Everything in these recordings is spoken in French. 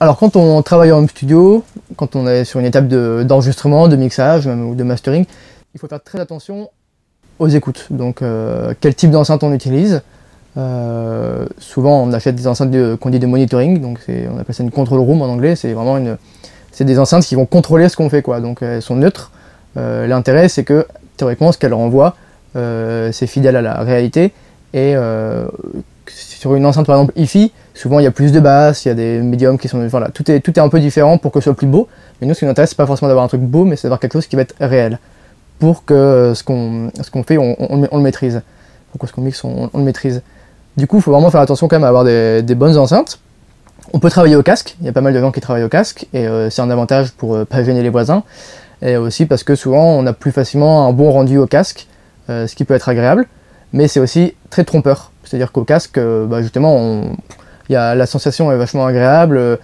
Alors quand on travaille en home studio, quand on est sur une étape d'enregistrement, de mixage même, ou de mastering, il faut faire très attention aux écoutes. Donc quel type d'enceinte on utilise. Souvent on achète des enceintes qu'on dit de monitoring, donc on appelle ça une control room en anglais. C'est vraiment c'est des enceintes qui vont contrôler ce qu'on fait, quoi. Donc elles sont neutres. L'intérêt c'est que théoriquement ce qu'elles renvoient c'est fidèle à la réalité. Et sur une enceinte par exemple hi-fi, souvent il y a plus de basses, il y a des médiums qui sont... Voilà, tout est un peu différent pour que ce soit plus beau. Mais nous ce qui nous intéresse c'est pas forcément d'avoir un truc beau, mais c'est d'avoir quelque chose qui va être réel. Pour que ce qu'on fait on le maîtrise. Pour que ce qu'on mixe on le maîtrise. Du coup il faut vraiment faire attention quand même à avoir des bonnes enceintes. On peut travailler au casque, il y a pas mal de gens qui travaillent au casque, et c'est un avantage pour pas gêner les voisins. Et aussi parce que souvent on a plus facilement un bon rendu au casque, ce qui peut être agréable. Mais c'est aussi très trompeur, c'est-à-dire qu'au casque, justement, la sensation est vachement agréable,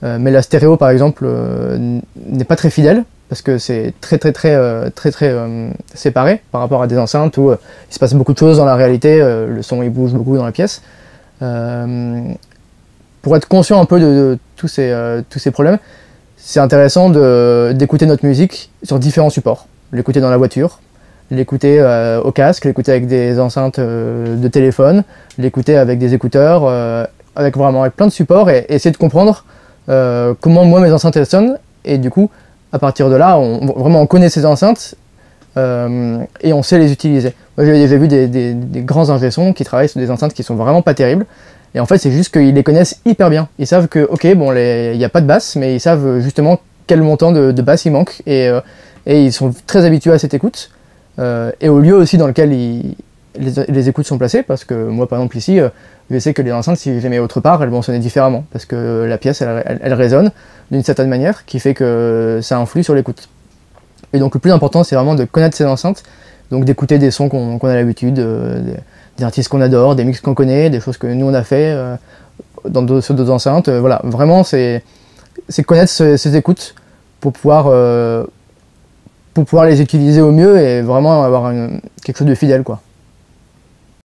mais la stéréo par exemple n'est pas très fidèle, parce que c'est très séparé par rapport à des enceintes où il se passe beaucoup de choses dans la réalité, le son il bouge beaucoup dans la pièce. Pour être conscient un peu de tous ces problèmes, c'est intéressant d'écouter notre musique sur différents supports, l'écouter dans la voiture, l'écouter au casque, l'écouter avec des enceintes de téléphone, l'écouter avec des écouteurs, avec plein de supports, et essayer de comprendre comment moi mes enceintes elles sonnent, et du coup à partir de là on connaît ces enceintes et on sait les utiliser. Moi j'ai vu des grands ingé son qui travaillent sur des enceintes qui sont vraiment pas terribles, et en fait c'est juste qu'ils les connaissent hyper bien. Ils savent que ok bon il n'y a pas de basse, mais ils savent justement quel montant de basse il manque, et ils sont très habitués à cette écoute. Et au lieu aussi dans lequel les écoutes sont placées, parce que moi par exemple ici, je sais que les enceintes, si je les mets autre part, elles vont sonner différemment, parce que la pièce elle résonne d'une certaine manière, qui fait que ça influe sur l'écoute. Et donc le plus important c'est vraiment de connaître ces enceintes, donc d'écouter des sons qu'on a l'habitude, des artistes qu'on adore, des mix qu'on connaît, des choses que nous on a fait sur d'autres enceintes. Voilà, vraiment c'est connaître ces écoutes pour pouvoir les utiliser au mieux et vraiment avoir quelque chose de fidèle, quoi.